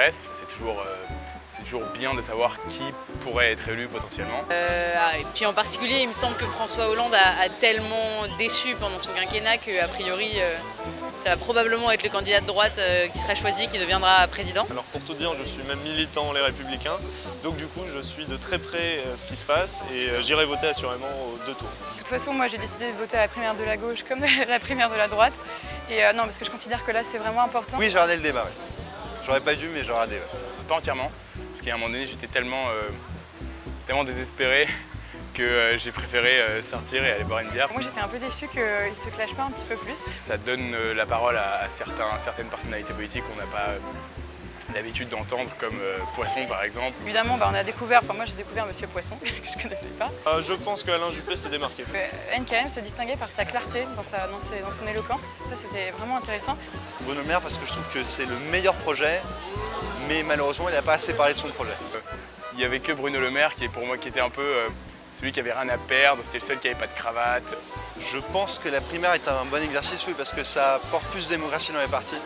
m'intéresse. C'est toujours bien de savoir qui pourrait être élu potentiellement. Et puis en particulier, il me semble que François Hollande a tellement déçu pendant son quinquennat qu'a priori, ça va probablement être le candidat de droite qui sera choisi, qui deviendra président. Alors pour tout dire, je suis même militant Les Républicains, donc du coup je suis de très près ce qui se passe et j'irai voter assurément aux 2 tours. De toute façon, moi j'ai décidé de voter à la primaire de la gauche comme la primaire de la droite. Et non, parce que je considère que là c'est vraiment important. Oui, j'ai regardé le débat, oui. J'aurais pas dû, mais j'ai regardé. Ouais. Pas entièrement, parce qu'à un moment donné j'étais tellement désespéré que j'ai préféré sortir et aller boire une bière. Moi j'étais un peu déçue qu'ils ne se clashent pas un petit peu plus. Ça donne la parole à certaines personnalités politiques qu'on n'a pas l'habitude d'entendre, comme Poisson par exemple. Évidemment, on a découvert, moi j'ai découvert Monsieur Poisson, que je ne connaissais pas. Je pense qu'Alain Juppé s'est démarqué. NKM se distinguait par sa clarté, dans son éloquence. Ça c'était vraiment intéressant. Bruno Le Maire, parce que je trouve que c'est le meilleur projet, mais malheureusement il n'a pas assez parlé de son projet. Il n'y avait que Bruno Le Maire qui, pour moi, qui était un peu celui qui avait rien à perdre, c'était le seul qui n'avait pas de cravate. Je pense que la primaire est un bon exercice, oui, parce que ça apporte plus de démocratie dans les partis.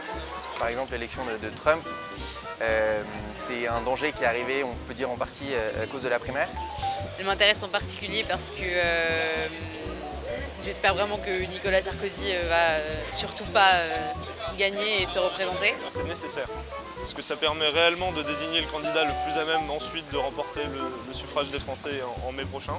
Par exemple, l'élection de Trump, c'est un danger qui est arrivé, on peut dire en partie, à cause de la primaire. Elle m'intéresse en particulier parce que j'espère vraiment que Nicolas Sarkozy va surtout pas gagner et se représenter. C'est nécessaire, parce que ça permet réellement de désigner le candidat le plus à même ensuite de remporter le suffrage des Français en mai prochain.